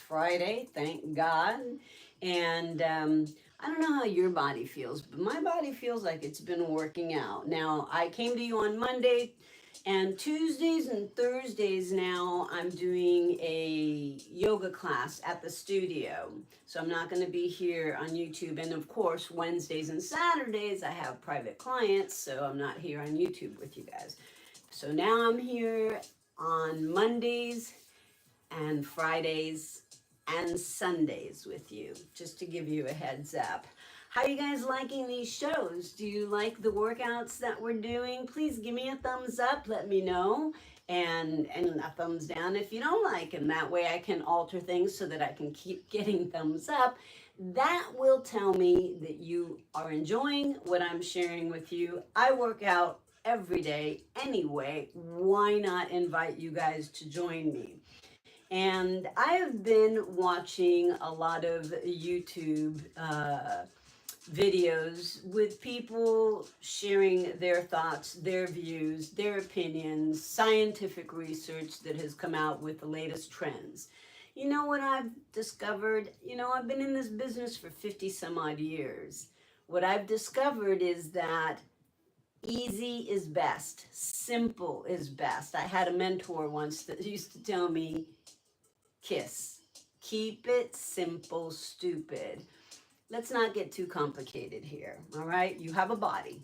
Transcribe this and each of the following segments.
Friday, thank God. And I don't know how your body feels, but my body feels like it's been working out. Now, I came to you on Monday, and Tuesdays and Thursdays now I'm doing a yoga class at the studio. So I'm not going to be here on YouTube. And of course, Wednesdays and Saturdays I have private clients, so I'm not here on YouTube with you guys. So now I'm here on Mondays and Fridays and Sundays with you, just to give you a heads up. How are you guys liking these shows? Do you like the workouts that we're doing? Please give me a thumbs up, let me know, and a thumbs down if you don't like them. That way I can alter things so that I can keep getting thumbs up. That will tell me that you are enjoying what I'm sharing with you. I work out every day anyway. Why not invite you guys to join me? And I have been watching a lot of YouTube videos with people sharing their thoughts, their views, their opinions, scientific research that has come out with the latest trends. You know what I've discovered? I've been in this business for 50 some odd years. What I've discovered is that easy is best, simple is best. I had a mentor once that used to tell me, KISS. Keep it simple, stupid. Let's not get too complicated here, all right? You have a body.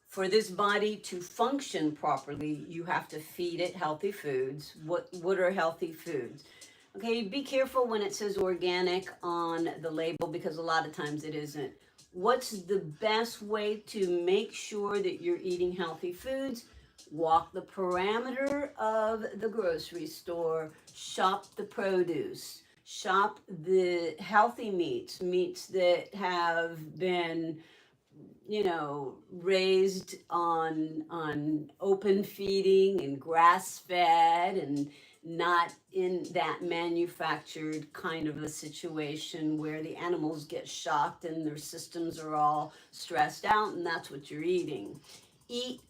For this body to function properly, you have to feed it healthy foods. What are healthy foods? Okay, be careful when it says organic on the label because a lot of times it isn't. What's the best way to make sure that you're eating healthy foods? Walk the parameter of the grocery store, shop the produce, shop the healthy meats that have been, raised on open feeding and grass fed and not in that manufactured kind of a situation where the animals get shocked and their systems are all stressed out and that's what you're eating. Eat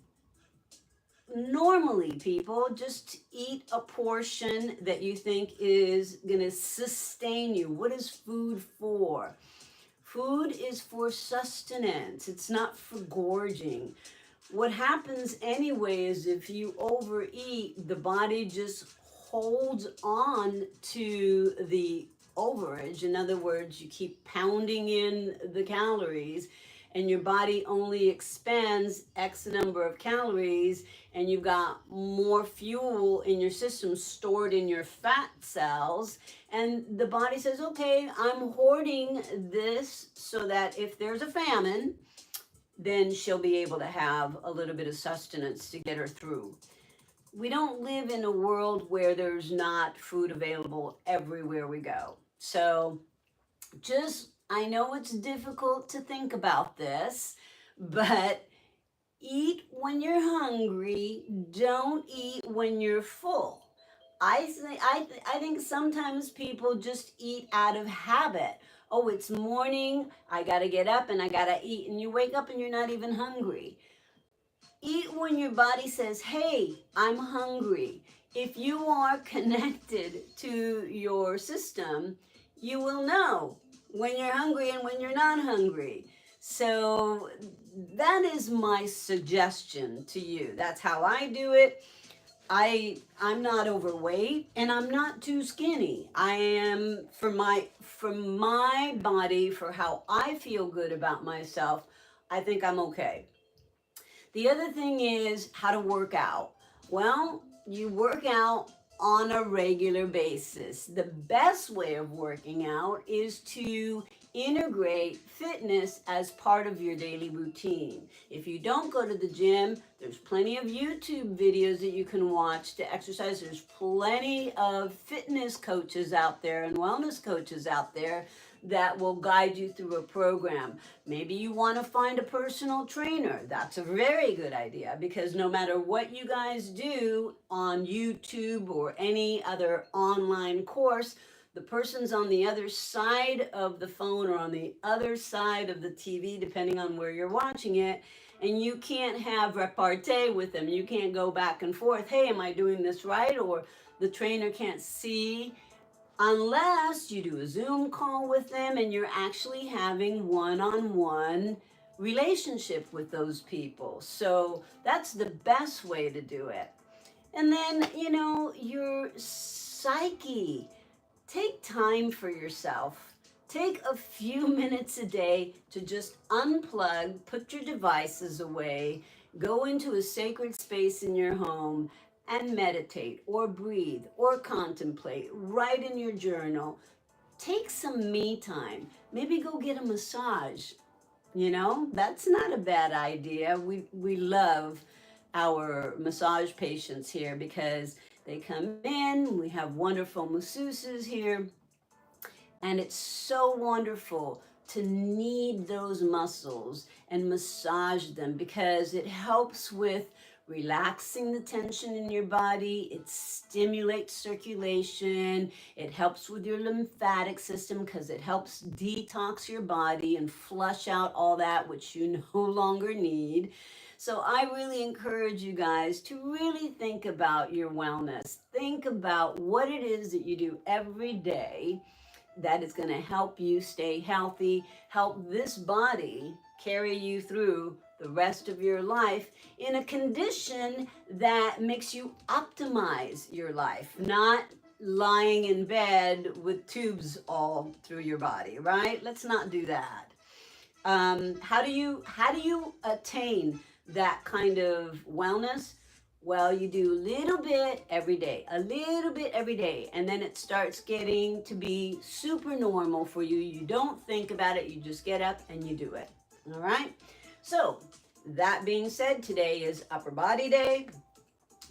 normally, people. Just eat a portion that you think is going to sustain you. What is food for? Food is for sustenance. It's not for gorging. What happens anyway is if you overeat, the body just holds on to the overage. In other words, you keep pounding in the calories and your body only expands X number of calories and you've got more fuel in your system stored in your fat cells. And the body says, okay, I'm hoarding this so that if there's a famine, then she'll be able to have a little bit of sustenance to get her through. We don't live in a world where there's not food available everywhere we go. So I know it's difficult to think about this, but eat when you're hungry. Don't eat when you're full. I think sometimes people just eat out of habit. Oh, it's morning, I gotta get up and I gotta eat. And you wake up and you're not even hungry. Eat when your body says, hey, I'm hungry. If you are connected to your system, you will know when you're hungry and when you're not hungry. So that is my suggestion to you. That's how I do it. I'm not overweight and I'm not too skinny. I am for my body, for how I feel good about myself, I think I'm okay. The other thing is how to work out. Well, you work out on a regular basis. The best way of working out is to integrate fitness as part of your daily routine. If you don't go to the gym, there's plenty of YouTube videos that you can watch to exercise. There's plenty of fitness coaches out there and wellness coaches out there that will guide you through a program. Maybe you want to find a personal trainer. That's a very good idea because no matter what you guys do on YouTube or any other online course, the person's on the other side of the phone or on the other side of the TV, depending on where you're watching it, and you can't have repartee with them. You can't go back and forth, hey, am I doing this right? Or the trainer can't see unless you do a Zoom call with them and you're actually having one-on-one relationship with those people. So that's the best way to do it. And then, your psyche. Take time for yourself. Take a few minutes a day to just unplug, put your devices away, go into a sacred space in your home and meditate or breathe or contemplate. Write in your journal. Take some me time. Maybe go get a massage. That's not a bad idea. We love our massage patients here because they come in, we have wonderful masseuses here, and it's so wonderful to knead those muscles and massage them because it helps with relaxing the tension in your body. It stimulates circulation. It helps with your lymphatic system because it helps detox your body and flush out all that which you no longer need. So I really encourage you guys to really think about your wellness. Think about what it is that you do every day that is going to help you stay healthy, help this body carry you through the rest of your life in a condition that makes you optimize your life, not lying in bed with tubes all through your body, right? Let's not do that. How do you attain that kind of wellness? Well, you do a little bit every day, a little bit every day, and then it starts getting to be super normal for you. You don't think about it, you just get up and you do it. All right? So, that being said, today is upper body day.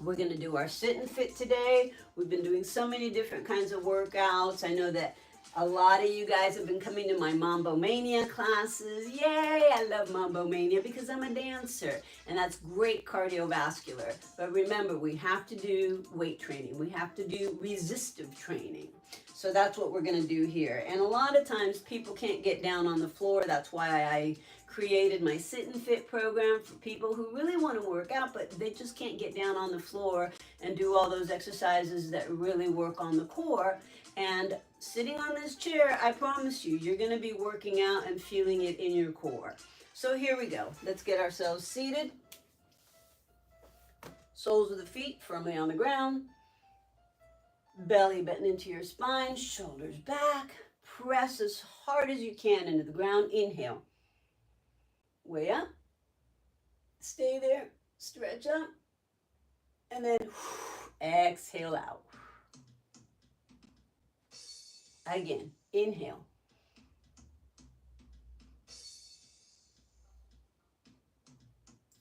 We're going to do our sit and fit today. We've been doing so many different kinds of workouts. I know that a lot of you guys have been coming to my Mambo Mania classes. Yay, I love Mambo Mania because I'm a dancer and that's great cardiovascular. But remember, we have to do weight training. We have to do resistive training. So that's what we're going to do here. And a lot of times people can't get down on the floor. That's why I created my sit and fit program for people who really want to work out, but they just can't get down on the floor and do all those exercises that really work on the core. And sitting on this chair, I promise you, you're going to be working out and feeling it in your core. So here we go. Let's get ourselves seated. Soles of the feet firmly on the ground. Belly button into your spine, shoulders back. Press as hard as you can into the ground. Inhale. Way up. Stay there. Stretch up. And then exhale out. Again, inhale.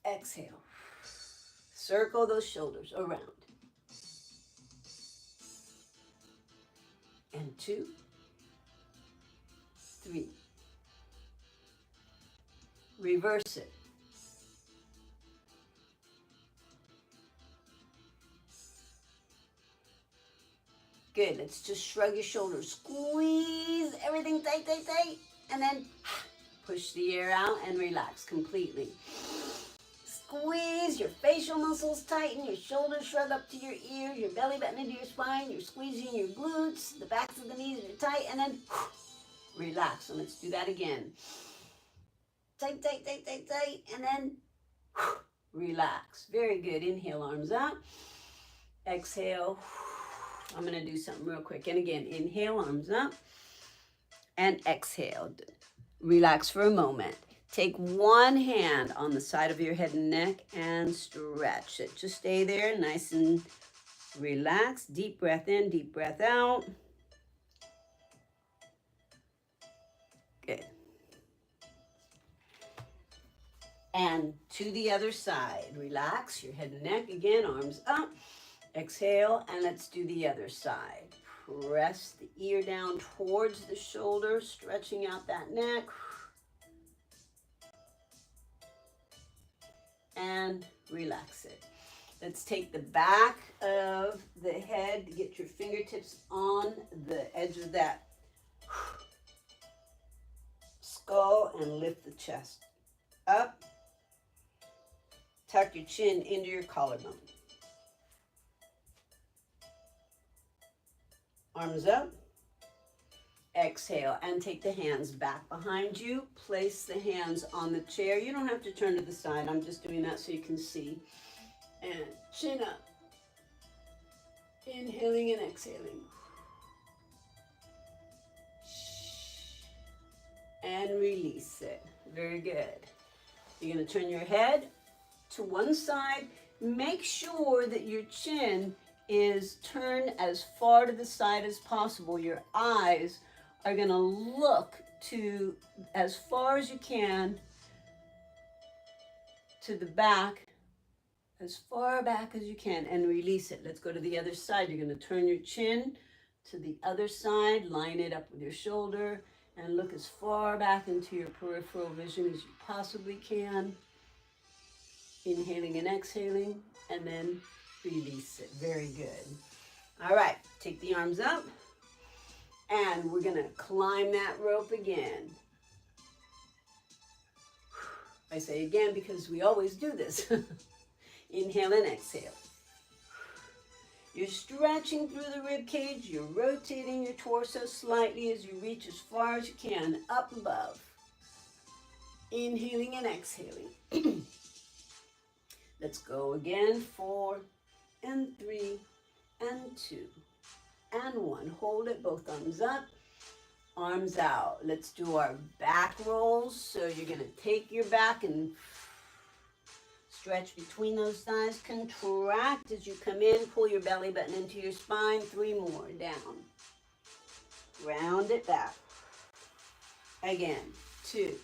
Exhale. Circle those shoulders around. And 2, 3. Reverse it. Good. Let's just shrug your shoulders. Squeeze everything tight, tight, tight. And then push the air out and relax completely. Squeeze your facial muscles, tighten your shoulders, shrug up to your ears, your belly button into your spine. You're squeezing your glutes, the backs of the knees are tight, and then relax. So let's do that again. Tight, tight, tight, tight, tight, and then relax. Very good. Inhale, arms up. Exhale. I'm going to do something real quick. And again, inhale, arms up, and exhale. Relax for a moment. Take one hand on the side of your head and neck and stretch it. Just stay there, nice and relaxed. Deep breath in, deep breath out. Good. And to the other side. Relax your head and neck again, arms up. Exhale, and let's do the other side. Press the ear down towards the shoulder, stretching out that neck. And relax it. Let's take the back of the head, get your fingertips on the edge of that skull and lift the chest up. Tuck your chin into your collarbone. Arms up. Exhale and take the hands back behind you. Place the hands on the chair. You don't have to turn to the side. I'm just doing that so you can see. And chin up. Inhaling and exhaling. And release it. Very good. You're going to turn your head to one side. Make sure that your chin is turned as far to the side as possible. Your eyes are going to look to as far as you can to the back, as far back as you can, and release it. Let's go to the other side. You're going to turn your chin to the other side, line it up with your shoulder, and look as far back into your peripheral vision as you possibly can. Inhaling and exhaling, and then release it. Very good. All right, take the arms up, and we're gonna climb that rope again. I say again because we always do this. Inhale and exhale. You're stretching through the rib cage. You're rotating your torso slightly as you reach as far as you can up above. Inhaling and exhaling. Let's go again. 4 and 3 and 2 and 1. Hold it, both arms up, arms out. Let's do our back rolls. So you're going to take your back and stretch between those thighs. Contract as you come in. Pull your belly button into your spine. 3 more. Down. Round it back. Again. 2.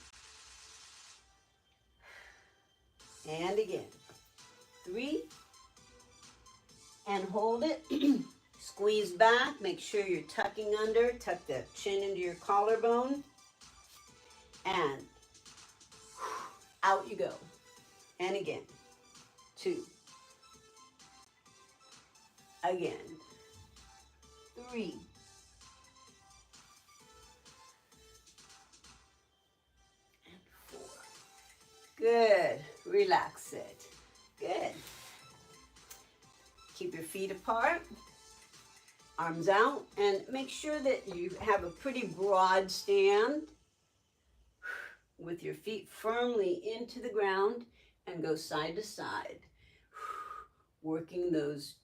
And again. 3. And hold it. Squeeze back. Make sure you're tucking under. Tuck the chin into your collarbone. And out you go. And again. 2. Again. 3. And 4. Good. Relax it. Good. Keep your feet apart. Arms out. And make sure that you have a pretty broad stand with your feet firmly into the ground. And go side to side, working those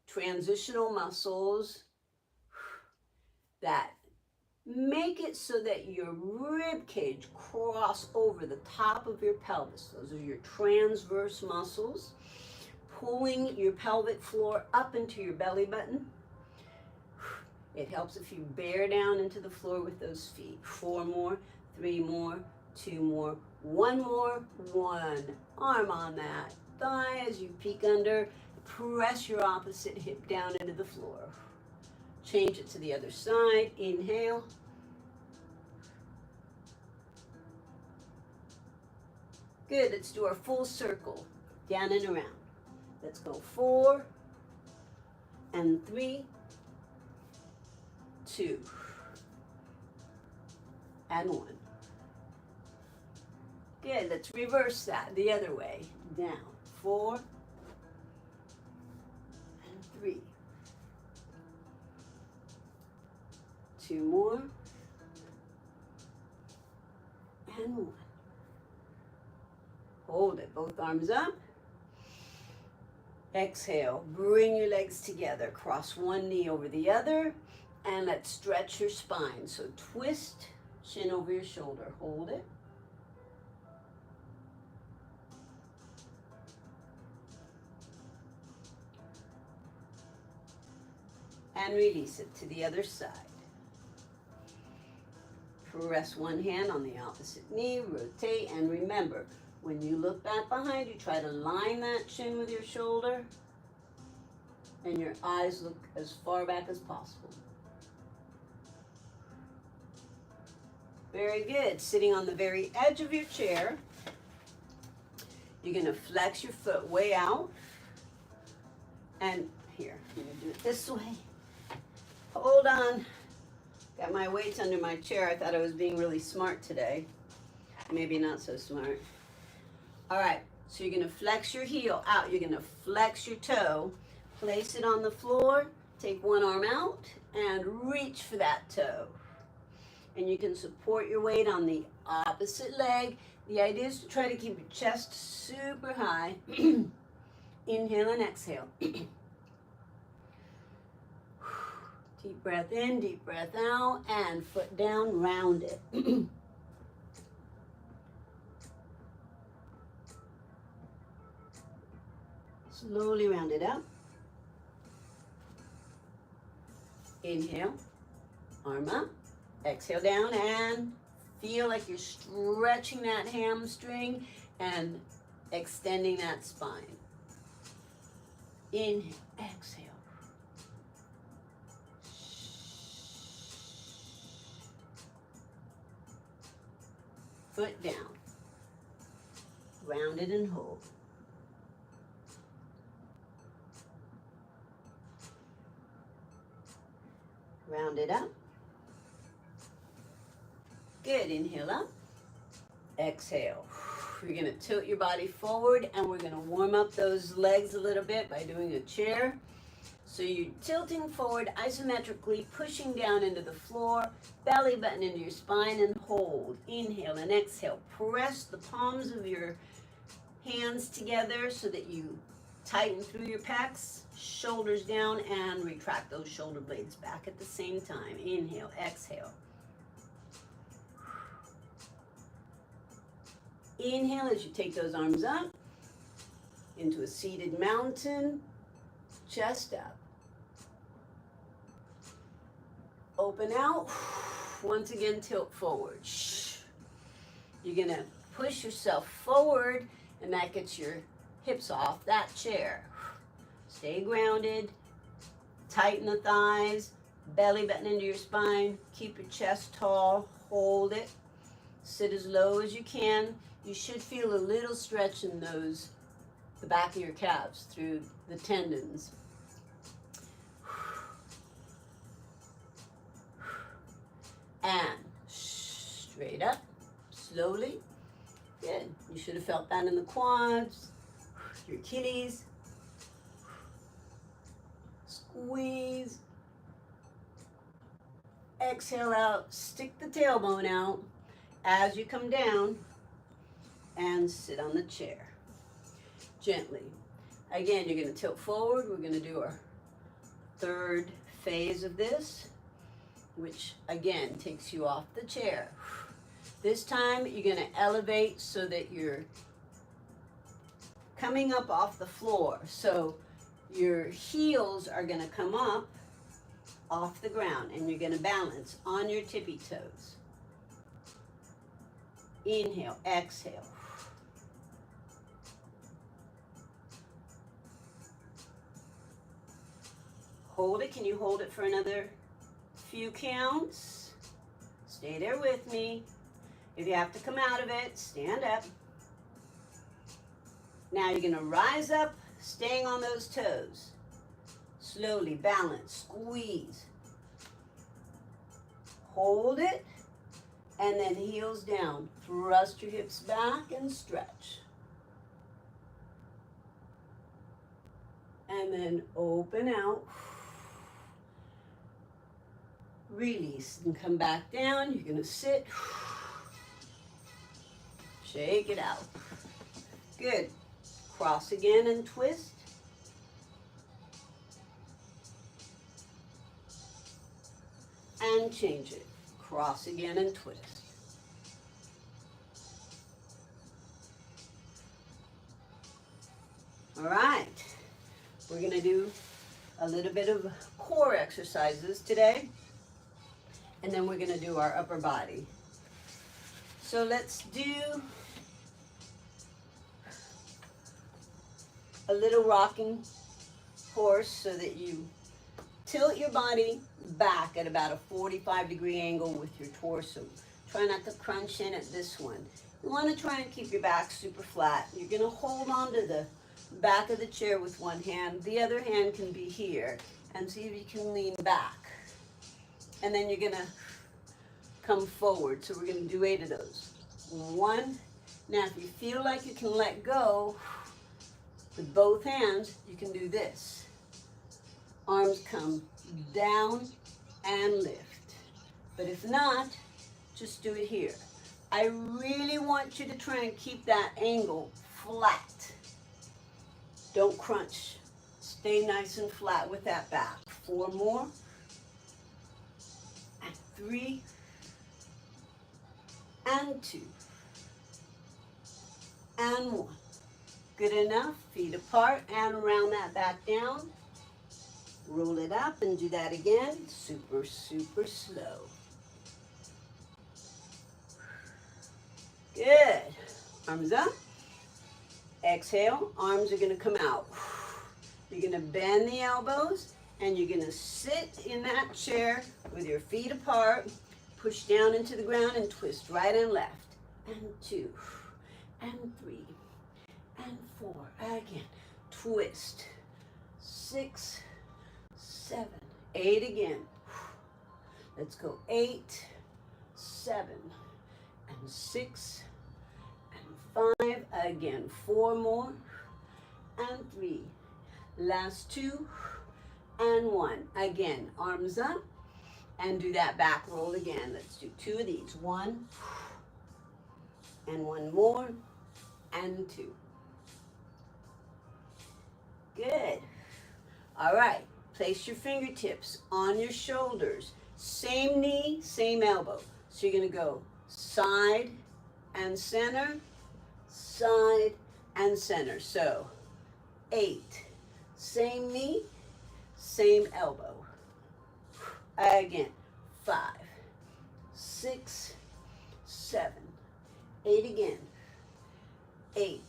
transitional muscles that make it so that your rib cage cross over the top of your pelvis. Those are your transverse muscles, pulling your pelvic floor up into your belly button. It helps if you bear down into the floor with those feet. 4 more, 3 more, 2 more, 1 more, 1. Arm on that thigh as you peek under. Press your opposite hip down into the floor. Change it to the other side. Inhale. Good. Let's do our full circle. Down and around. Let's go 4 and 3, 2 and 1. Good, let's reverse that the other way. Down, 4 and 3. 2 more. And 1. Hold it, both arms up. Exhale, bring your legs together. Cross one knee over the other. And let's stretch your spine. So twist, chin over your shoulder. Hold it. And release it to the other side. Press one hand on the opposite knee, rotate, and remember, when you look back behind you, try to line that chin with your shoulder, and your eyes look as far back as possible. Very good. Sitting on the very edge of your chair, you're going to flex your foot way out, and here, I'm going to do it this way. Hold on. Got my weights under my chair. I thought I was being really smart today. Maybe not so smart. All right, so you're gonna flex your heel out. You're gonna flex your toe. Place it on the floor Take one arm out and reach for that toe. And you can support your weight on the opposite leg. The idea is to try to keep your chest super high. Inhale and exhale. Deep breath in, deep breath out, and foot down, round it. Slowly round it up. Inhale, arm up, exhale down, and feel like you're stretching that hamstring and extending that spine. Inhale, exhale. Foot down. Round it and hold. Round it up. Good, inhale up. Exhale. You're gonna tilt your body forward and we're gonna warm up those legs a little bit by doing a chair. So you're tilting forward isometrically, pushing down into the floor, belly button into your spine and hold. Inhale and exhale. Press the palms of your hands together so that you tighten through your pecs, shoulders down, and retract those shoulder blades back at the same time. Inhale, exhale. Inhale as you take those arms up into a seated mountain, chest up. Open out. Once again, tilt forward. You're gonna push yourself forward and that gets your hips off that chair. Stay grounded, tighten the thighs, belly button into your spine, keep your chest tall, hold it, sit as low as you can. You should feel a little stretch in those, the back of your calves through the tendons. And straight up, slowly. Good. You should have felt that in the quads, your Achilles. Squeeze. Exhale out, stick the tailbone out as you come down and sit on the chair. Gently. Again, you're going to tilt forward. We're going to do our third phase of this, which again takes you off the chair. This time you're going to elevate so that you're coming up off the floor. So your heels are going to come up off the ground and you're going to balance on your tippy toes. Inhale, exhale. Hold it. Can you hold it for another few counts? Stay there with me. If you have to come out of it, stand up. Now you're going to rise up, staying on those toes. Slowly balance, squeeze. Hold it, and then heels down. Thrust your hips back and stretch. And then open out. Release and come back down. You're going to sit. Shake it out. Good. Cross again and twist. And change it. Cross again and twist. All right. We're going to do a little bit of core exercises today. And then we're going to do our upper body. So let's do a little rocking horse so that you tilt your body back at about a 45-degree angle with your torso. Try not to crunch in at this one. You want to try and keep your back super flat. You're going to hold on to the back of the chair with one hand. The other hand can be here. And see if you can lean back. And then you're going to come forward. So we're going to do 8 of those. 1. Now if you feel like you can let go with both hands, you can do this. arms come down and lift. But if not, just do it here. I really want you to try and keep that angle flat. Don't crunch. Stay nice and flat with that back. 4 more. And 3. And 2. And 1. Good enough. Feet apart and round that back down. Roll it up and do that again. Super, super slow. Good. Arms up. Exhale. Arms are going to come out. You're going to bend the elbows and you're going to sit in that chair with your feet apart. Push down into the ground and twist right and left. And 2. And 3. And 4. Again. Twist. 6. 7. 8 again. Let's go. 8. 7. And 6. And 5. Again. 4 more. And 3. Last 2. And 1. Again. Arms up. And do that back roll again. Let's do 2 of these. 1. And 1 more. And 2. Good. All right. Place your fingertips on your shoulders. Same knee, same elbow. So you're going to go side and center, side and center. So 8. Same knee, same elbow. Again. 5, 6, 7, 8 again. 8,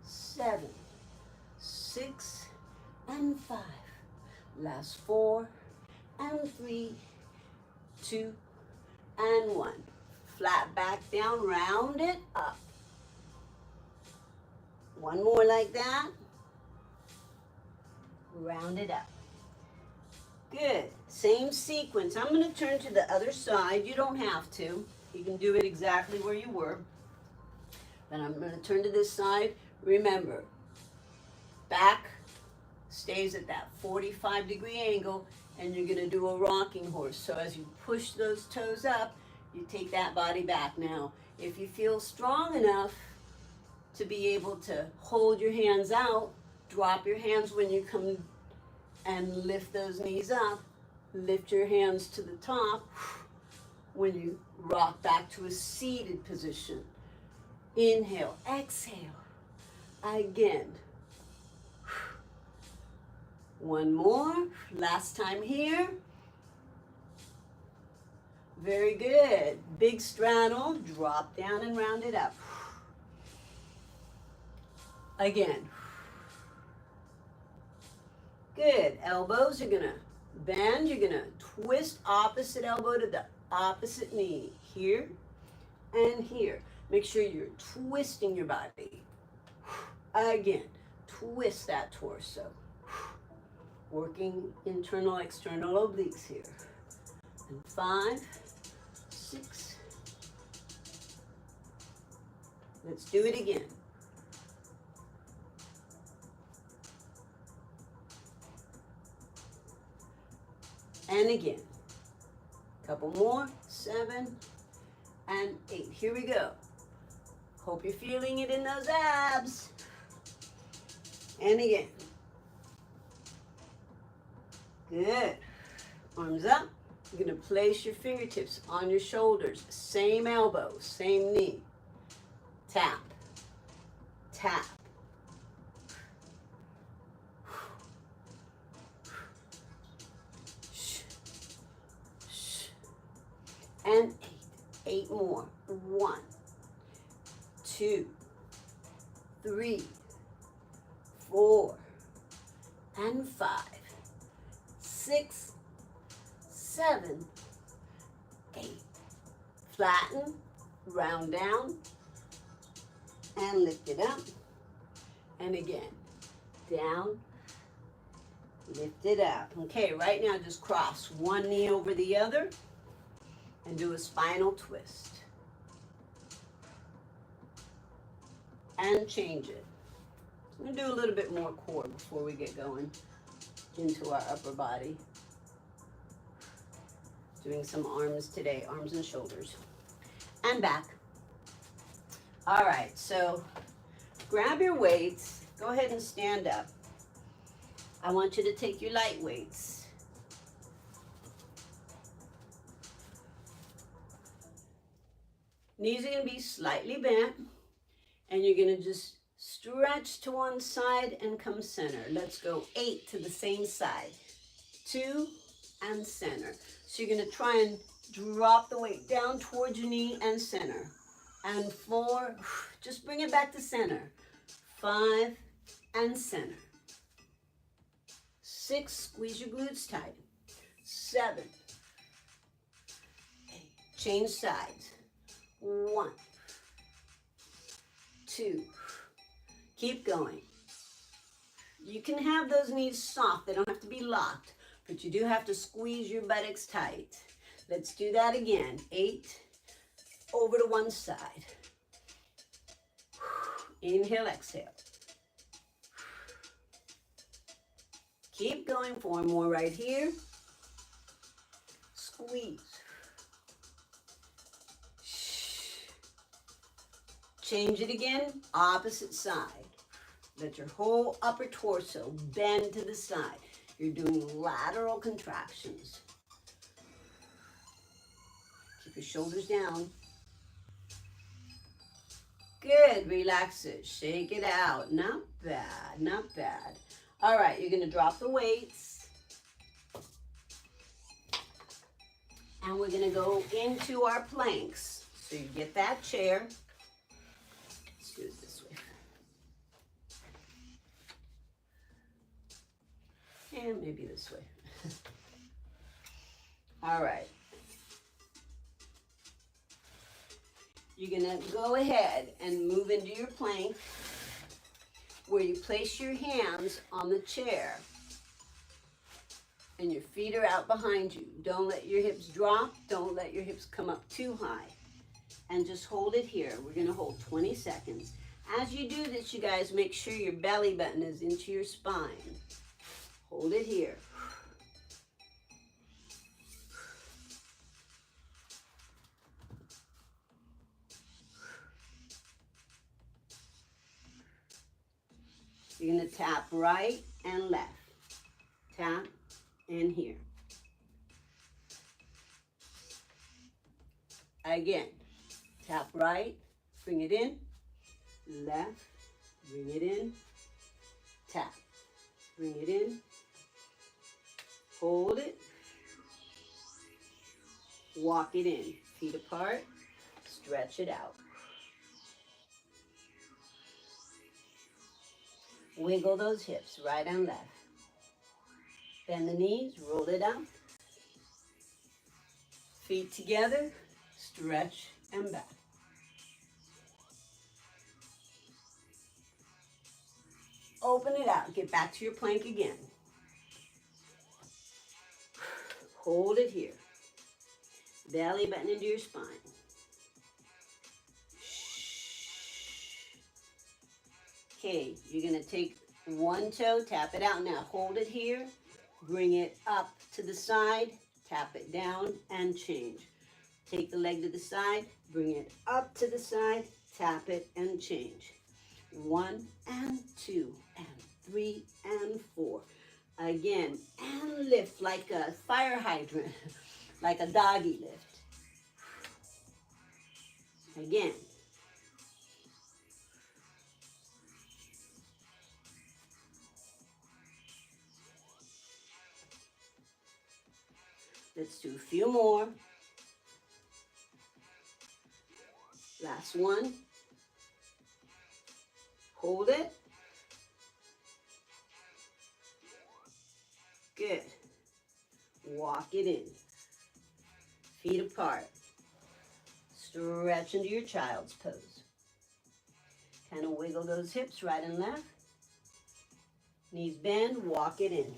7, 6, and 5. Last 4, and 3, 2, and 1. Flat back down, round it up. 1 more like that. Round it up. Good. Same sequence. I'm going to turn to the other side. You don't have to. You can do it exactly where you were. But I'm going to turn to this side. Remember, back stays at that 45-degree angle, and you're going to do a rocking horse. So as you push those toes up, you take that body back. Now, if you feel strong enough to be able to hold your hands out, drop your hands when you come and lift those knees up. Lift your hands to the top when you rock back to a seated position. Inhale, exhale. Again. 1 more. Last time here. Very good. Big straddle. Drop down and round it up. Again. Good. Elbows are going to bend. You're going to twist opposite elbow to the opposite knee. Here and here. Make sure you're twisting your body. Again. Twist that torso. Working internal, external obliques here. And 5, 6. Let's do it again. And again. Couple more. 7 and 8. Here we go. Hope you're feeling it in those abs. And again. Good. Arms up. You're going to place your fingertips on your shoulders. Same elbow, same knee. Tap. Tap. And 8. 8 more. 1, 2, 3, 4, and 5, 6, 7, 8. Flatten, round down, and lift it up. And again, down, lift it up. Okay, right now just cross one knee over the other and do a spinal twist. And change it. I'm going to do a little bit more core before we get going. into our upper body. Doing some arms today, arms and shoulders. And back. All right, so grab your weights. Go ahead and stand up. I want you to take your light weights. Knees are going to be slightly bent, and you're going to just stretch to one side and come center. Let's go 8 to the same side. 2 and center. So you're going to try and drop the weight down towards your knee and center. And 4, just bring it back to center. 5 and center. 6, squeeze your glutes tight. 7, 8, change sides. 1, 2, keep going. You can have those knees soft, they don't have to be locked, but you do have to squeeze your buttocks tight. Let's do that again. 8, over to one side. Inhale, exhale. Keep going, 4 more right here. Squeeze. Change it again, opposite side. Let your whole upper torso bend to the side. You're doing lateral contractions. Keep your shoulders down. Good, relax it, shake it out. Not bad, not bad. All right, you're gonna drop the weights. And we're gonna go into our planks. So you get that chair. Let's do it this way. And maybe this way. All right. You're gonna go ahead and move into your plank where you place your hands on the chair and your feet are out behind you. Don't let your hips drop. Don't let your hips come up too high. And just hold it here. We're gonna hold 20 seconds. As you do this, you guys, make sure your belly button is into your spine. Hold it here. You're gonna tap right and left. Tap and here. Again, tap right, bring it in, left, bring it in, tap, bring it in, hold it, walk it in, feet apart, stretch it out. Wiggle those hips right and left. Bend the knees, roll it up. Feet together, stretch and back. Open it out, get back to your plank again. Hold it here. Belly button into your spine. Okay, you're gonna take one toe, tap it out. Now hold it here, bring it up to the side, tap it down and change. Take the leg to the side, bring it up to the side, tap it and change. 1 and 2 and 3 and 4. Again, and lift like a fire hydrant, like a doggy lift. Again. Let's do a few more. Last one. Hold it. Good. Walk it in. Feet apart. Stretch into your child's pose. Kind of wiggle those hips right and left. Knees bend, walk it in.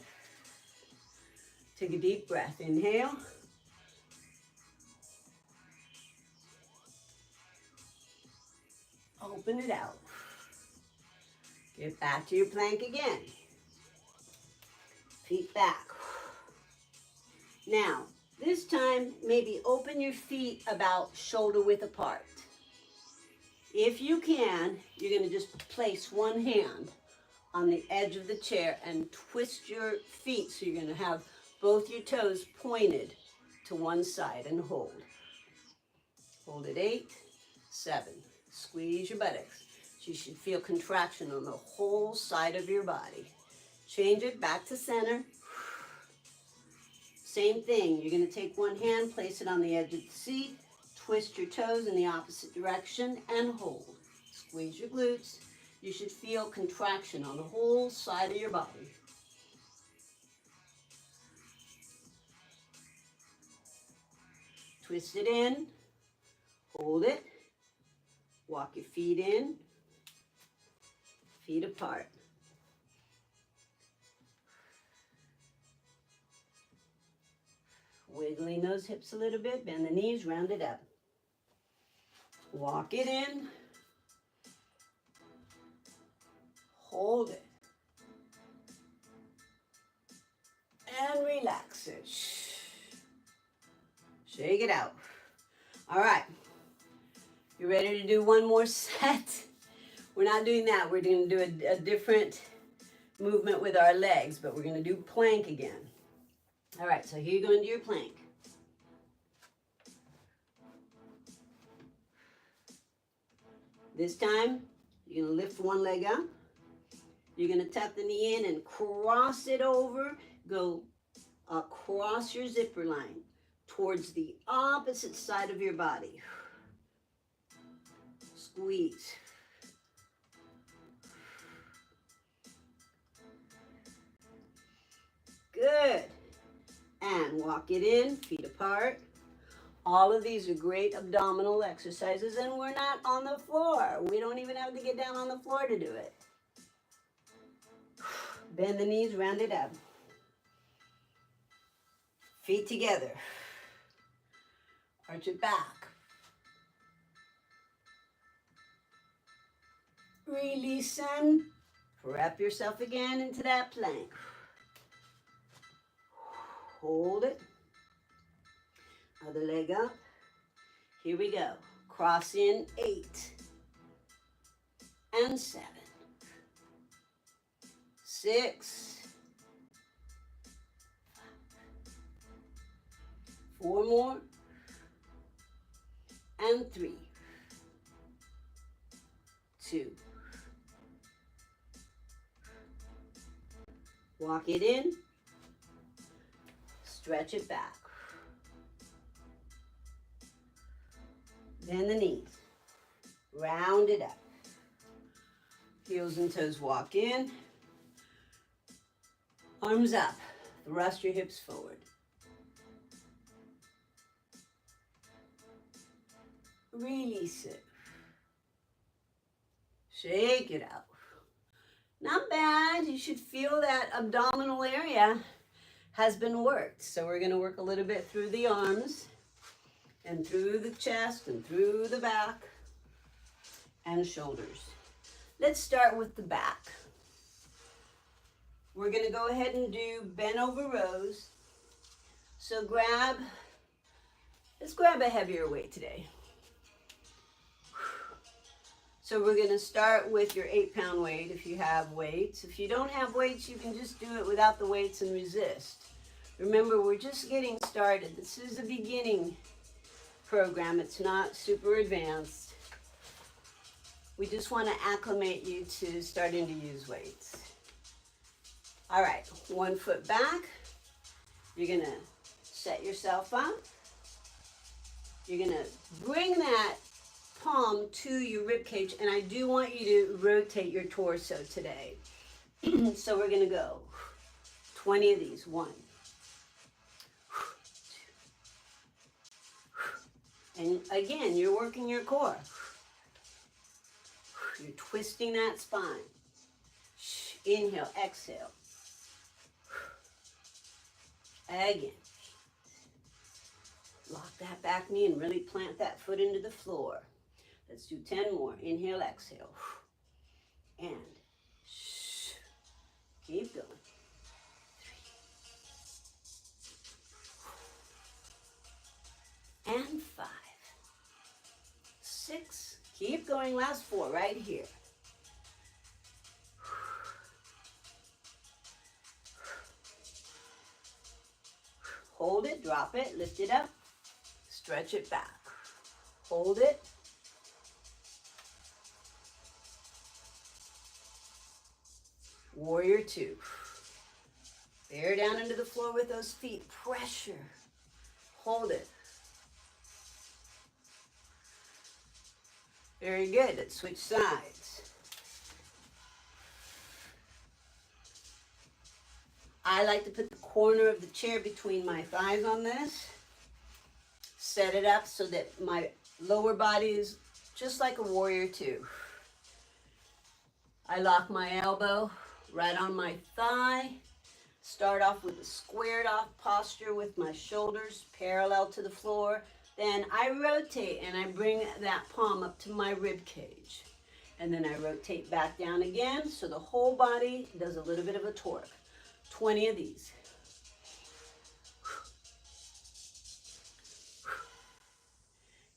Take a deep breath. Inhale. Open it out. Get back to your plank again. Feet back. Now, this time, maybe open your feet about shoulder width apart. If you can, you're going to just place one hand on the edge of the chair and twist your feet so you're going to have both your toes pointed to one side and hold. Hold it 8, 7. Squeeze your buttocks. So you should feel contraction on the whole side of your body. Change it back to center. Same thing. You're going to take one hand, place it on the edge of the seat, twist your toes in the opposite direction, and hold. Squeeze your glutes. You should feel contraction on the whole side of your body. Twist it in. Hold it. Walk your feet in. Feet apart. Wiggling those hips a little bit. Bend the knees, round it up. Walk it in. Hold it. And relax it. Shake it out. All right. You ready to do one more set? We're not doing that. We're going to do a different movement with our legs, but we're going to do plank again. All right, so here you're going to do your plank. This time, you're going to lift one leg up. You're going to tuck the knee in and cross it over. Go across your zipper line towards the opposite side of your body. Squeeze. Good. And walk it in, feet apart. All of these are great abdominal exercises, and we're not on the floor. We don't even have to get down on the floor to do it. Bend the knees, round it up. Feet together. Arch it back. Release and wrap yourself again into that plank. Hold it. Other leg up. Here we go. Cross in 8 and 7. 6. 4 more. And 3. 2. Walk it in. Stretch it back. Bend the knees. Round it up. Heels and toes walk in. Arms up. Thrust your hips forward. Release it. Shake it out. Not bad. You should feel that abdominal area has been worked. So we're going to work a little bit through the arms and through the chest and through the back and shoulders. Let's start with the back. We're going to go ahead and do bent over rows. So let's grab a heavier weight today. So we're going to start with your 8-pound weight if you have weights. If you don't have weights, you can just do it without the weights and resist. Remember, we're just getting started. This is a beginning program. It's not super advanced. We just want to acclimate you to starting to use weights. All right, 1 foot back. You're going to set yourself up. You're going to bring that palm to your rib cage, and I do want you to rotate your torso today. So we're going to go 20 of these. 1. And again, you're working your core. You're twisting that spine. Inhale, exhale. Again. Lock that back knee and really plant that foot into the floor. Let's do 10 more. Inhale, exhale. And keep going. 3, and 5, 6. Keep going. Last 4 right here. Hold it, drop it, lift it up, stretch it back. Hold it. Warrior 2. Bear down into the floor with those feet. Pressure. Hold it. Very good. Let's switch sides. I like to put the corner of the chair between my thighs on this. Set it up so that my lower body is just like a warrior 2. I lock my elbow right on my thigh. Start off with a squared off posture with my shoulders parallel to the floor. Then I rotate and I bring that palm up to my rib cage. And then I rotate back down again so the whole body does a little bit of a torque. 20 of these.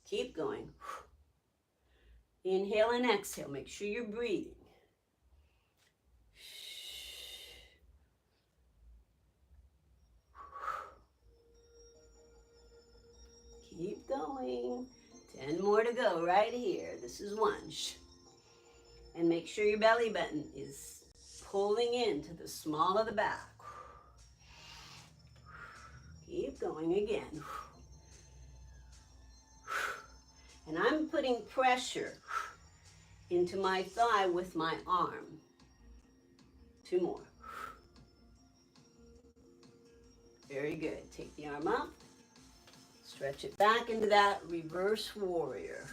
Keep going. Inhale and exhale. Make sure you're breathing. Keep going. 10 more to go right here. This is 1. And make sure your belly button is pulling into the small of the back. Keep going again. And I'm putting pressure into my thigh with my arm. 2 more. Very good. Take the arm up. Stretch it back into that reverse warrior.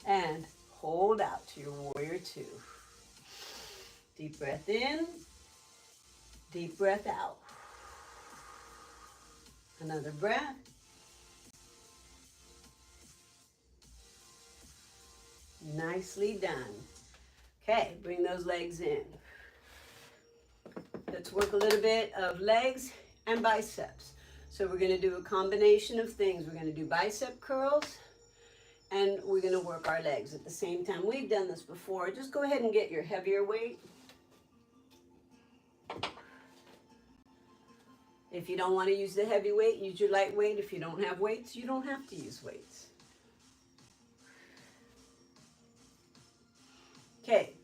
And hold out to your warrior 2. Deep breath in. Deep breath out. Another breath. Nicely done. Okay, bring those legs in. Let's work a little bit of legs and biceps. So we're going to do a combination of things. We're going to do bicep curls and we're going to work our legs at the same time. We've done this before. Just go ahead and get your heavier weight. If you don't want to use the heavy weight, use your light weight. If you don't have weights, you don't have to use weights. Okay,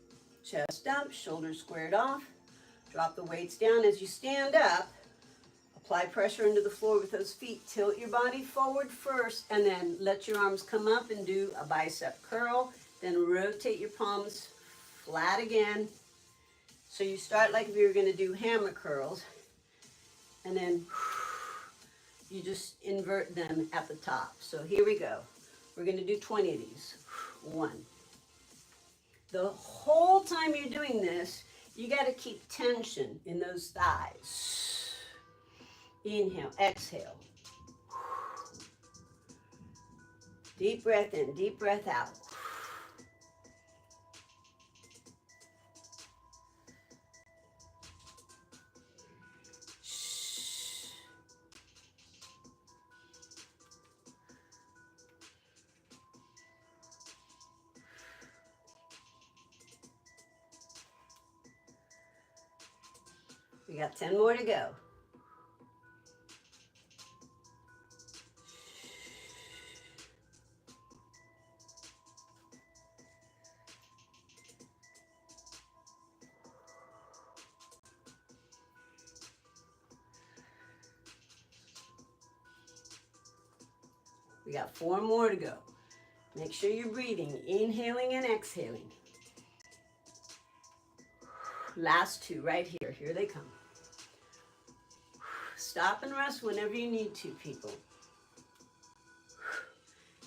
chest up, shoulders squared off. Drop the weights down. As you stand up, apply pressure into the floor with those feet. Tilt your body forward first, and then let your arms come up and do a bicep curl. Then rotate your palms flat again. So you start like if you were going to do hammer curls. And then you just invert them at the top. So here we go. We're going to do 20 of these. 1. The whole time you're doing this, you got to keep tension in those thighs. Inhale, exhale. Deep breath in, deep breath out. We got 10 more to go. We got 4 more to go. Make sure you're breathing, inhaling and exhaling. Last 2 right here. Here they come. Stop and rest whenever you need to, people.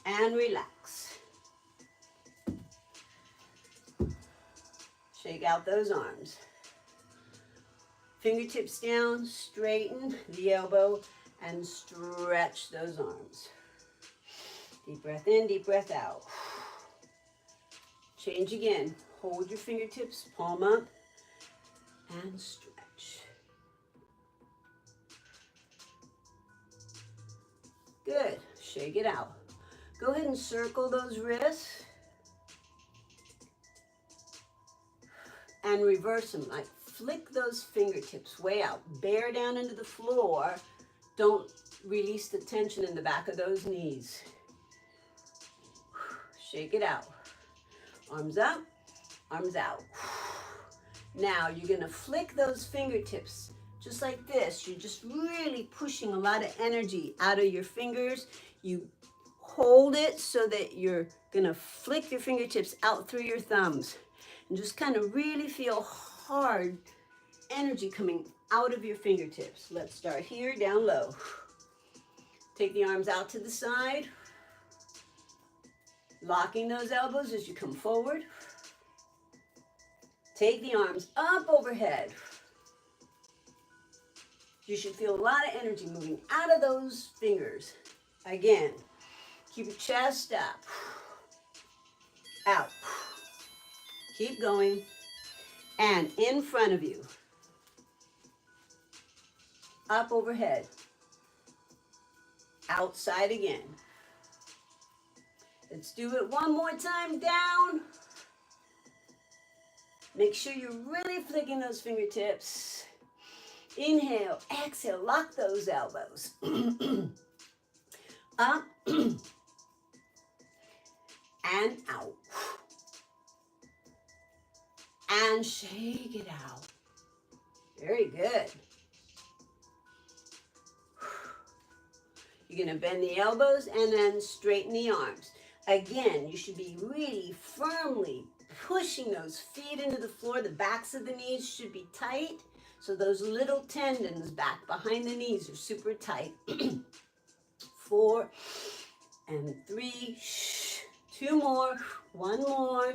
And relax. Shake out those arms. Fingertips down, straighten the elbow, and stretch those arms. Deep breath in, deep breath out. Change again. Hold your fingertips, palm up, and stretch. Good. Shake it out. Go ahead and circle those wrists and reverse them. Like flick those fingertips way out. Bear down into the floor. Don't release the tension in the back of those knees. Shake it out. Arms up, arms out. Now you're going to flick those fingertips just like this. You're just really pushing a lot of energy out of your fingers. You hold it so that you're going to flick your fingertips out through your thumbs. And just kind of really feel hard energy coming out of your fingertips. Let's start here, down low. Take the arms out to the side. Locking those elbows as you come forward. Take the arms up overhead. You should feel a lot of energy moving out of those fingers. Again, keep your chest up. Out. Keep going. And in front of you. Up overhead. Outside again. Let's do it one more time. Down. Make sure you're really flicking those fingertips. Inhale, exhale, lock those elbows. Up and out. And shake it out. Very good. You're going to bend the elbows and then straighten the arms. Again, you should be really firmly pushing those feet into the floor. The backs of the knees should be tight. So those little tendons back behind the knees are super tight. 4 and 3. 2 more. 1 more.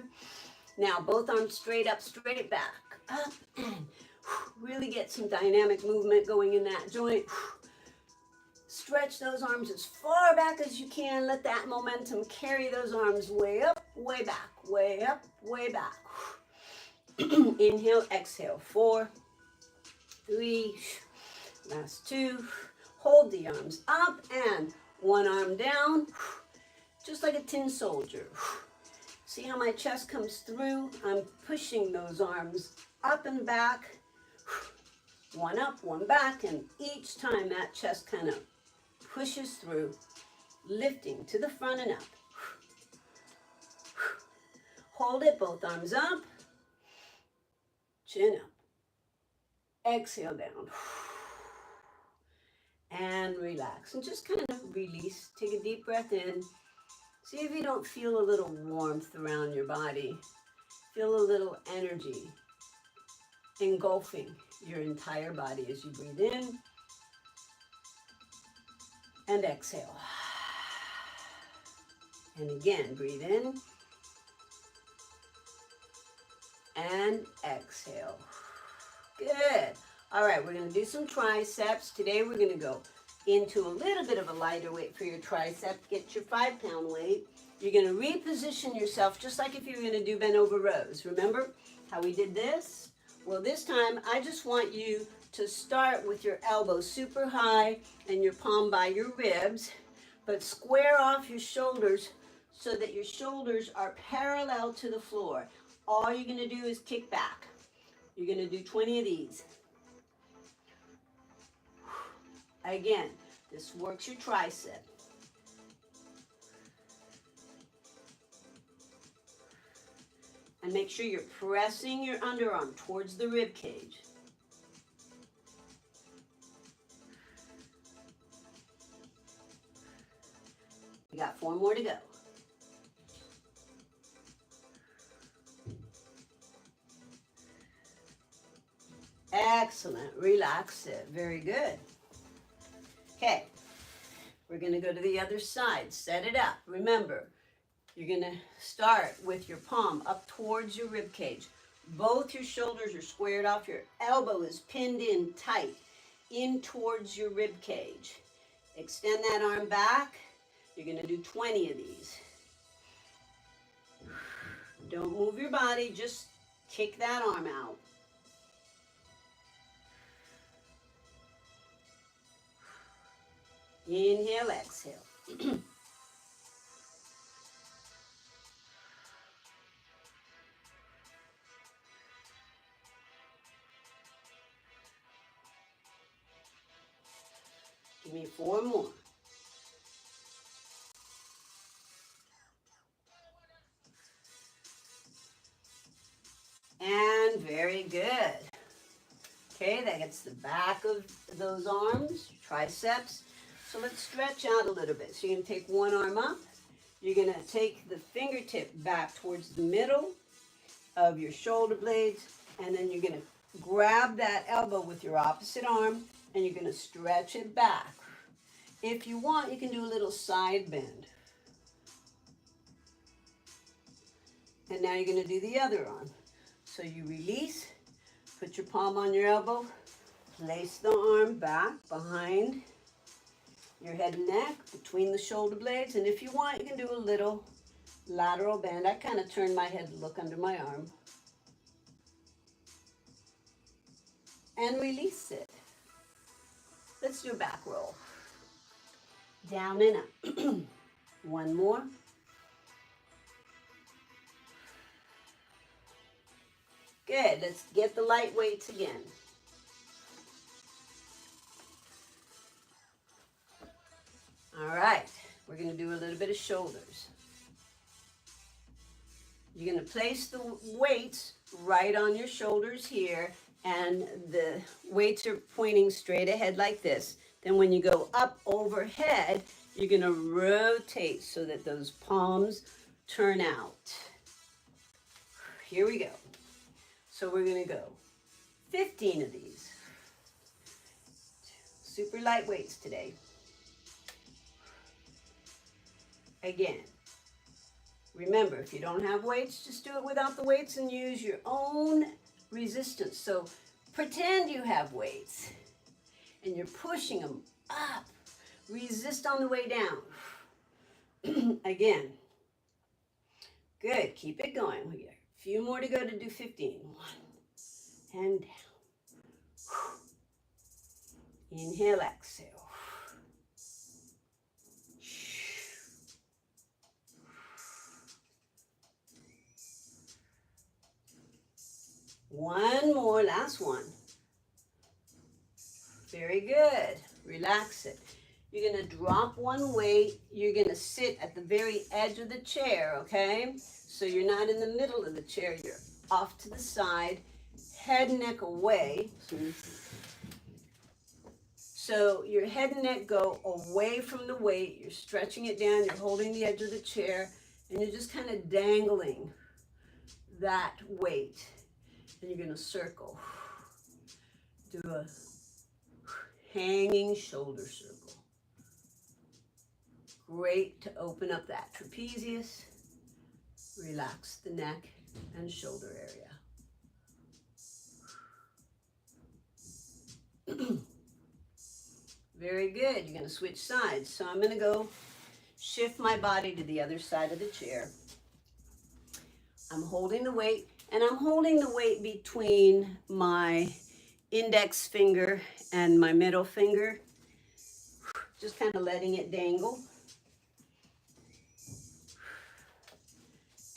Now both arms straight up, straight back. Up and really get some dynamic movement going in that joint. Stretch those arms as far back as you can. Let that momentum carry those arms way up, way back, way up, way back. Inhale, exhale. 4, 3, last 2. Hold the arms up and one arm down, just like a tin soldier. See how my chest comes through? I'm pushing those arms up and back, one up, one back, and each time that chest kind of pushes through, lifting to the front and up. Hold it, both arms up, chin up. Exhale down. And relax. And just kind of release. Take a deep breath in. See if you don't feel a little warmth around your body. Feel a little energy engulfing your entire body as you breathe in and exhale. And again, breathe in and exhale. Good. All right, we're going to do some triceps. Today we're going to go into a little bit of a lighter weight for your tricep. Get your 5-pound weight. You're going to reposition yourself just like if you were going to do bent over rows. Remember how we did this? Well, this time I just want you to start with your elbow super high and your palm by your ribs, but square off your shoulders so that your shoulders are parallel to the floor. All you're going to do is kick back. You're going to do 20 of these. Again, this works your tricep. And make sure you're pressing your underarm towards the rib cage. We got 4 more to go. Excellent. Relax it. Very good. Okay. We're going to go to the other side. Set it up. Remember, you're going to start with your palm up towards your rib cage. Both your shoulders are squared off. Your elbow is pinned in tight in towards your rib cage. Extend that arm back. You're going to do 20 of these. Don't move your body. Just kick that arm out. Inhale, exhale. Give me 4 more. And very good. Okay, that gets the back of those arms, triceps. So let's stretch out a little bit. So you're going to take one arm up. You're going to take the fingertip back towards the middle of your shoulder blades. And then you're going to grab that elbow with your opposite arm. And you're going to stretch it back. If you want, you can do a little side bend. And now you're going to do the other arm. So you release, put your palm on your elbow, place the arm back behind your head and neck, between the shoulder blades. And if you want, you can do a little lateral bend. I kind of turn my head to look under my arm. And release it. Let's do a back roll. Down and up. One more. Good. Let's get the light weights again. All right. We're going to do a little bit of shoulders. You're going to place the weights right on your shoulders here, and the weights are pointing straight ahead like this. Then when you go up overhead, you're going to rotate so that those palms turn out. Here we go. So we're going to go 15 of these. Super light weights today. Again, remember, if you don't have weights, just do it without the weights and use your own resistance. So pretend you have weights and you're pushing them up. Resist on the way down. Again. Good. Keep it going. We got a few more to go to do 15. 1 and down. Inhale, exhale. One more, last one. Very good. Relax it. You're going to drop one weight. You're going to sit at the very edge of the chair, okay? So you're not in the middle of the chair. You're off to the side, head and neck away. So your head and neck go away from the weight. You're stretching it down. You're holding the edge of the chair, and you're just kind of dangling that weight. And you're going to circle. Do a hanging shoulder circle. Great to open up that trapezius. Relax the neck and shoulder area. Very good. You're going to switch sides. So I'm going to go shift my body to the other side of the chair. I'm holding the weight, and I'm holding the weight between my index finger and my middle finger. Just kind of letting it dangle.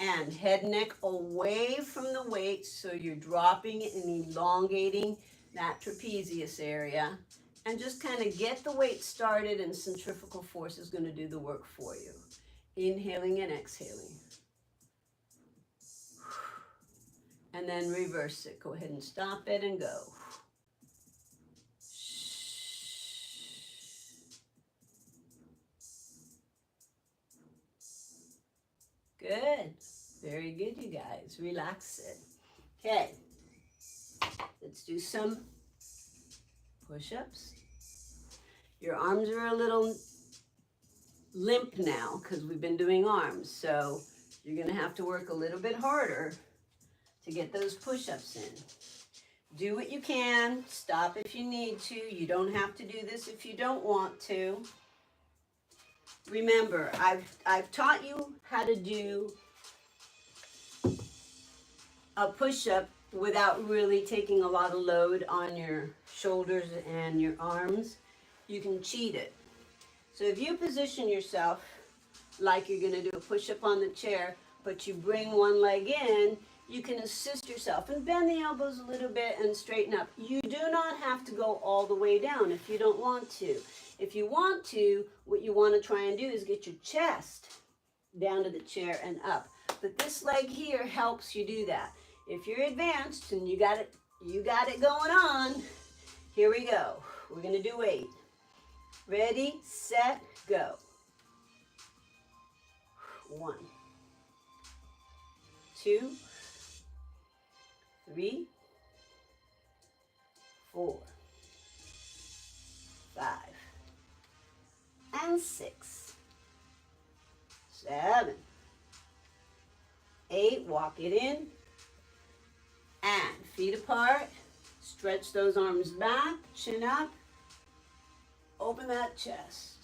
And head and neck away from the weight, so you're dropping and elongating that trapezius area. And just kind of get the weight started, and centrifugal force is going to do the work for you. Inhaling and exhaling. And then reverse it. Go ahead and stop it and go. Good. Very good, you guys. Relax it. Okay. Let's do some push-ups. Your arms are a little limp now because we've been doing arms. So you're going to have to work a little bit harder to get those push-ups in. Do what you can. Stop if you need to. You don't have to do this if you don't want to. Remember, I've taught you how to do a push-up without really taking a lot of load on your shoulders and your arms. You can cheat it. So if you position yourself like you're going to do a push-up on the chair, but you bring one leg in, you can assist yourself and bend the elbows a little bit and straighten up. You do not have to go all the way down if you don't want to. If you want to, what you want to try and do is get your chest down to the chair and up. But this leg here helps you do that. If you're advanced and you got it going on, here we go. We're going to do 8. Ready, set, go. 1, 2, 3, 4, 5, and 6, 7, 8. Walk it in, and feet apart. Stretch those arms back, chin up, open that chest.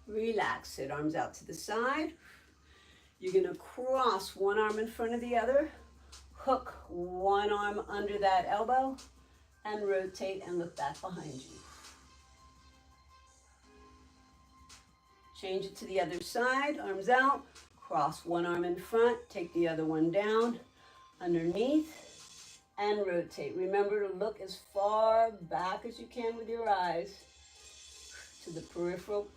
Relax it, arms out to the side. You're going to cross one arm in front of the other, hook one arm under that elbow, and rotate and look back behind you. Change it to the other side, arms out, cross one arm in front, take the other one down, underneath, and rotate. Remember to look as far back as you can with your eyes to the peripheral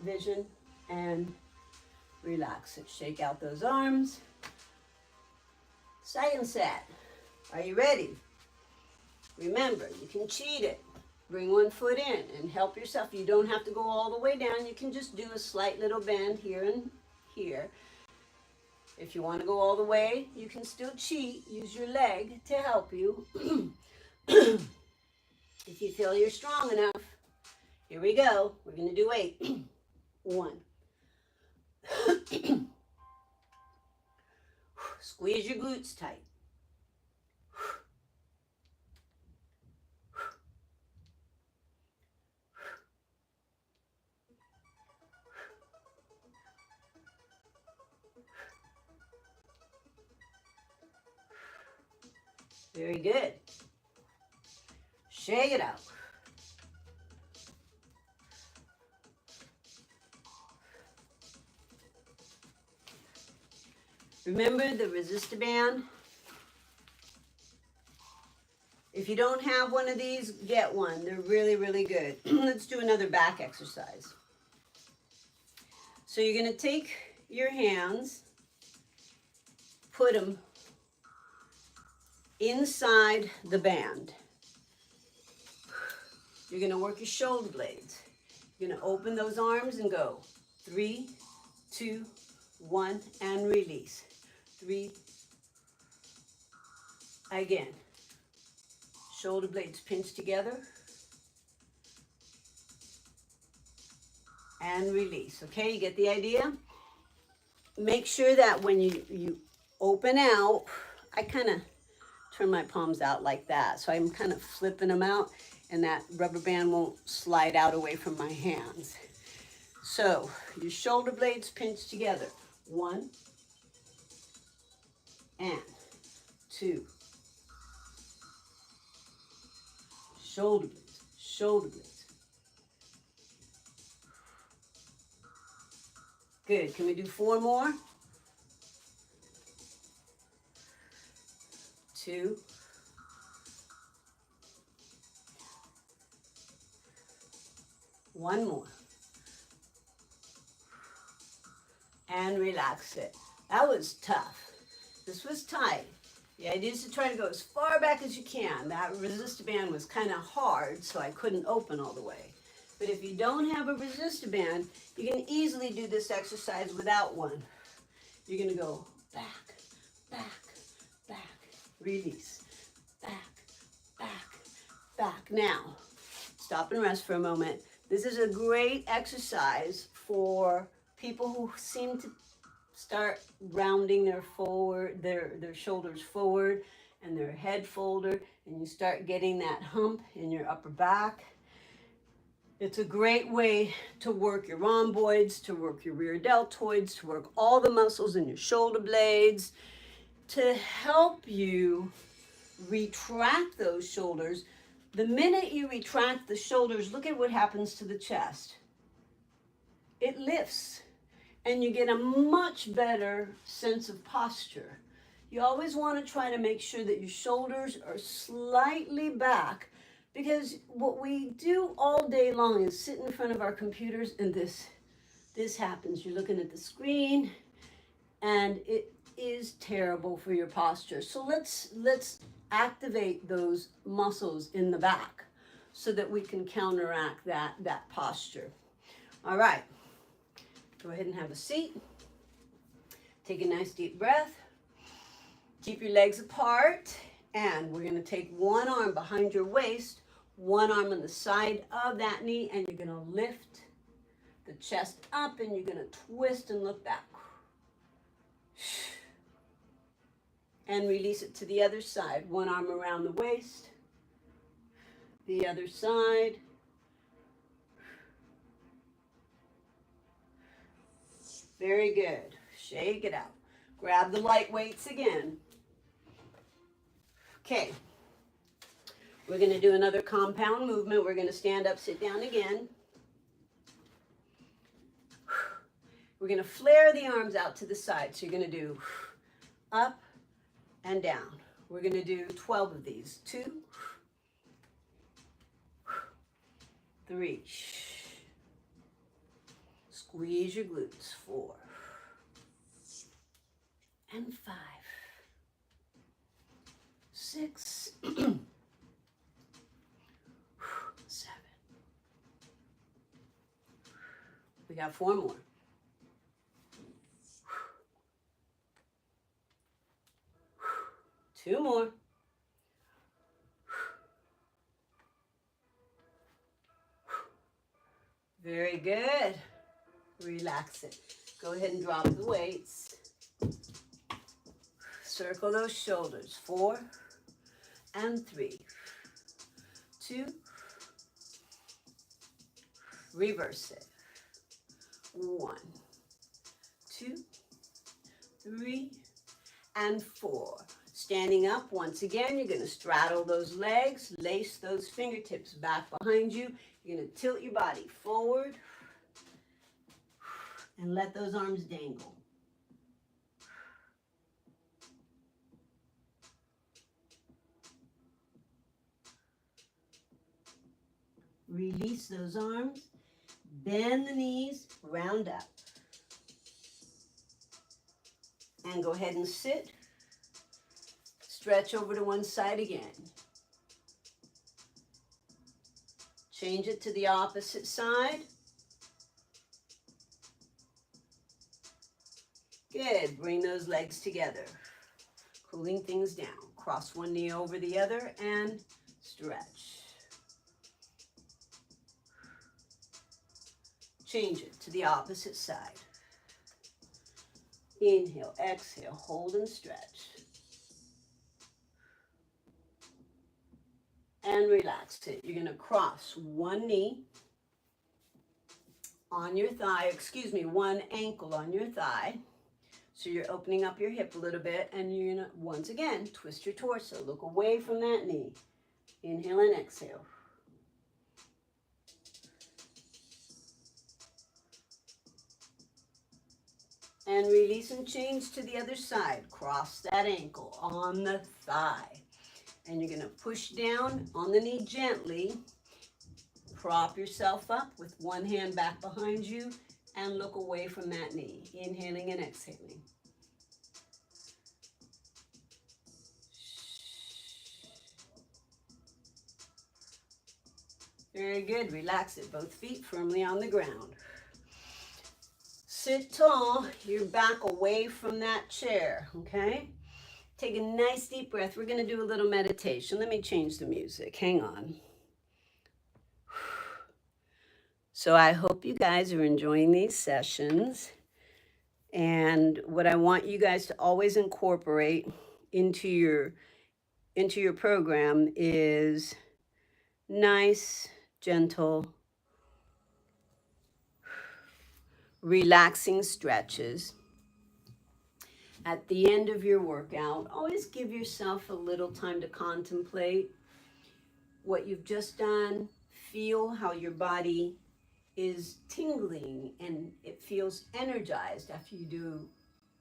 vision and relax it. Shake out those arms. Second set. Are you ready? Remember, you can cheat it. Bring one foot in and help yourself. You don't have to go all the way down. You can just do a slight little bend here and here. If you want to go all the way, you can still cheat. Use your leg to help you. If you feel you're strong enough, here we go. We're going to do 8. 1. Squeeze your glutes tight. Very good. Shake it out. Remember the resistor band? If you don't have one of these, get one. They're really, really good. Let's do another back exercise. So you're going to take your hands, put them inside the band. You're going to work your shoulder blades. You're going to open those arms and go 3, 2, 1, and release. 3. Again. Shoulder blades pinch together. And release. Okay, you get the idea? Make sure that when you open out, I kind of turn my palms out like that. So I'm kind of flipping them out, and that rubber band won't slide out away from my hands. So your shoulder blades pinch together. 1 and 2. Shoulder blades, shoulder blades. Good. Can we do 4 more? 2. 1 more. And relax it. That was tough. This was tight. The idea is to try to go as far back as you can. That resistor band was kind of hard, so I couldn't open all the way. But if you don't have a resistor band, you can easily do this exercise without one. You're going to go back, back, back, release, back, back, back. Now, stop and rest for a moment. This is a great exercise for people who seem to start rounding their shoulders forward and their head forward, and you start getting that hump in your upper back. It's a great way to work your rhomboids, to work your rear deltoids, to work all the muscles in your shoulder blades, to help you retract those shoulders. The minute you retract the shoulders, look at what happens to the chest. It lifts, and you get a much better sense of posture. You always want to try to make sure that your shoulders are slightly back, because what we do all day long is sit in front of our computers, and this happens. You're looking at the screen, and it is terrible for your posture. So let's activate those muscles in the back so that we can counteract that posture. All right, go ahead and have a seat. Take a nice deep breath. Keep your legs apart, and we're going to take one arm behind your waist, one arm on the side of that knee, and you're going to lift the chest up, and you're going to twist and look back. And release it to the other side. One arm around the waist, the other side. Very good. Shake it out. Grab the light weights again. Okay. We're going to do another compound movement. We're going to stand up, sit down again. We're going to flare the arms out to the side. So you're going to do up and down. We're going to do 12 of these. 2, 3. Squeeze your glutes. 4 and 5. 6. 7. We got 4 more. 2 more. Very good. Relax it. Go ahead and drop the weights. Circle those shoulders. 4 and 3. 2. Reverse it. 1, 2, 3, and 4. Standing up, once again, you're going to straddle those legs, lace those fingertips back behind you. You're going to tilt your body forward and let those arms dangle. Release those arms, bend the knees, round up. And go ahead and sit. Stretch over to one side again. Change it to the opposite side. Good. Bring those legs together. Cooling things down. Cross one knee over the other and stretch. Change it to the opposite side. Inhale, exhale, hold and stretch. And relax it. You're going to cross one knee on your thigh, one ankle on your thigh. So you're opening up your hip a little bit, and you're going to, once again, twist your torso. Look away from that knee. Inhale and exhale. And release and change to the other side. Cross that ankle on the thigh. And you're going to push down on the knee gently. Prop yourself up with one hand back behind you and look away from that knee. Inhaling and exhaling. Very good. Relax it. Both feet firmly on the ground. Sit tall. Your back away from that chair. Okay? Take a nice deep breath. We're going to do a little meditation. Let me change the music. Hang on. So I hope you guys are enjoying these sessions. And what I want you guys to always incorporate into your program is nice, gentle, relaxing stretches. At the end of your workout, always give yourself a little time to contemplate what you've just done. Feel how your body is tingling and it feels energized after you do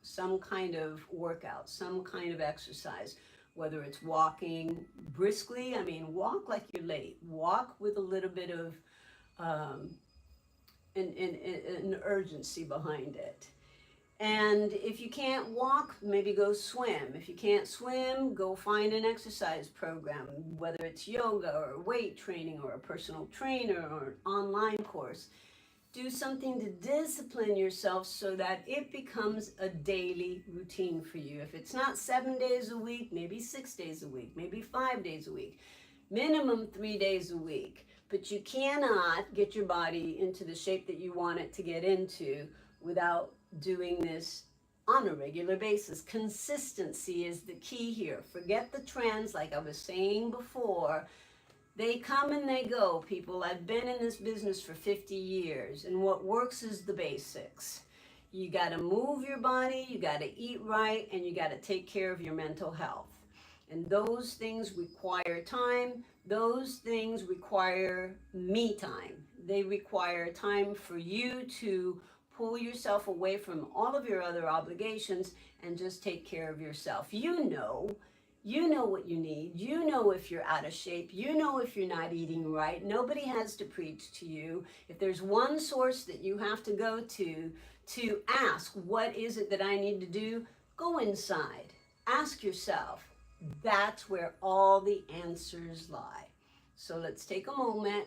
some kind of workout, some kind of exercise, whether it's walking briskly. I mean, walk like you're late, walk with a little bit of um, an urgency behind it. And if you can't walk, maybe go swim. If you can't swim, go find an exercise program, whether it's yoga or weight training or a personal trainer or an online course. Do something to discipline yourself so that it becomes a daily routine for you. If it's not 7 days a week, maybe 6 days a week, maybe 5 days a week, minimum 3 days a week. But you cannot get your body into the shape that you want it to get into without doing this on a regular basis. Consistency is the key here. Forget the trends, like I was saying before. They come and they go, people. I've been in this business for 50 years, and what works is the basics. You got to move your body, you got to eat right, and you got to take care of your mental health. And those things require time. Those things require me time. They require time for you to pull yourself away from all of your other obligations and just take care of yourself. You know what you need. You know if you're out of shape. You know if you're not eating right. Nobody has to preach to you. If there's one source that you have to go to ask, what is it that I need to do? Go inside. Ask yourself. That's where all the answers lie. So let's take a moment.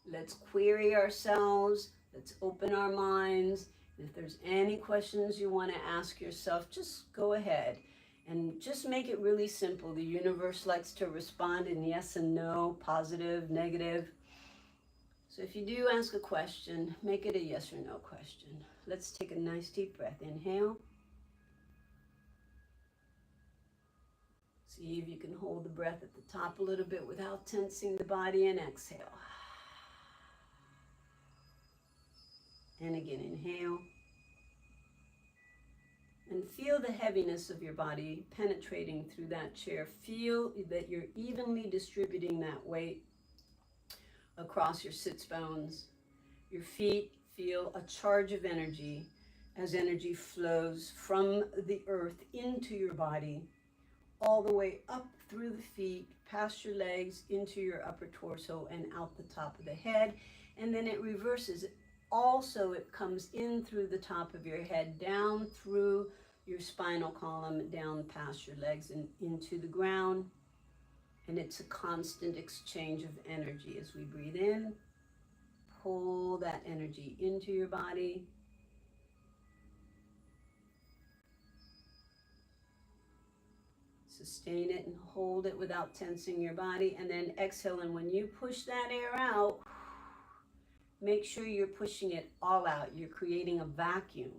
Let's query ourselves. Let's open our minds. And if there's any questions you want to ask yourself, just go ahead. And just make it really simple. The universe likes to respond in yes and no, positive, negative. So if you do ask a question, make it a yes or no question. Let's take a nice deep breath. Inhale. See if you can hold the breath at the top a little bit without tensing the body, and exhale. And again, inhale. And feel the heaviness of your body penetrating through that chair. Feel that you're evenly distributing that weight across your sits bones. Your feet feel a charge of energy as energy flows from the earth into your body, all the way up through the feet, past your legs, into your upper torso, and out the top of the head. And then it reverses. Also, it comes in through the top of your head, down through your spinal column, down past your legs and into the ground. And it's a constant exchange of energy. As we breathe in, pull that energy into your body. Sustain it and hold it without tensing your body. And then exhale. And when you push that air out, make sure you're pushing it all out. You're creating a vacuum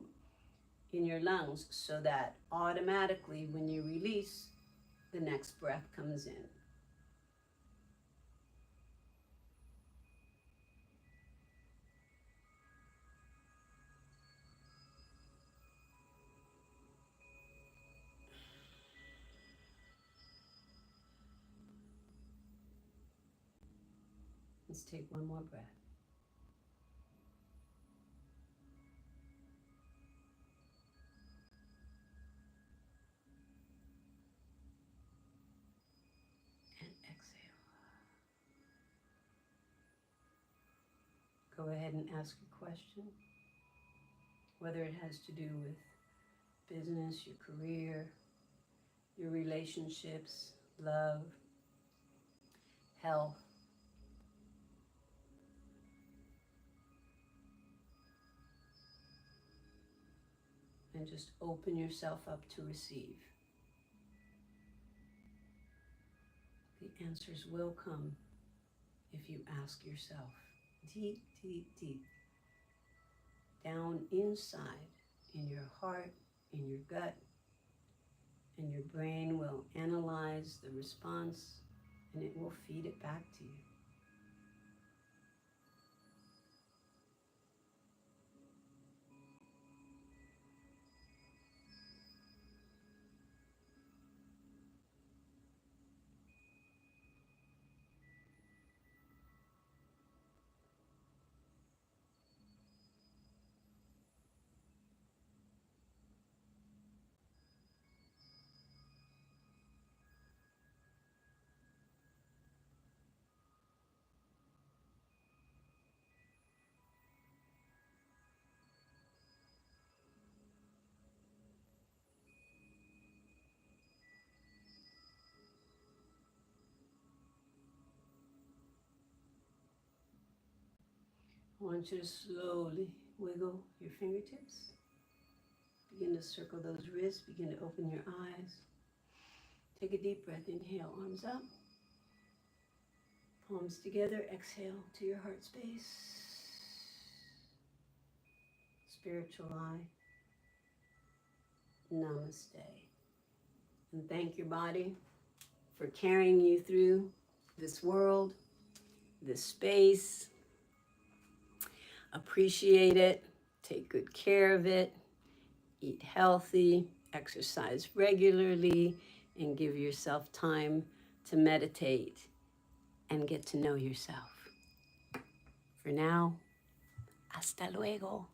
in your lungs so that automatically when you release, the next breath comes in. Let's take one more breath. And exhale. Go ahead and ask a question, whether it has to do with business, your career, your relationships, love, health. And just open yourself up to receive. The answers will come if you ask yourself deep, deep, deep, down inside in your heart, in your gut, and your brain will analyze the response and it will feed it back to you. I want you to slowly wiggle your fingertips. Begin to circle those wrists. Begin to open your eyes. Take a deep breath. Inhale, arms up. Palms together. Exhale to your heart space. Spiritual eye. Namaste. And thank your body for carrying you through this world, this space. Appreciate it. Take good care of it. Eat healthy. Exercise regularly. And give yourself time to meditate and get to know yourself. For now, hasta luego.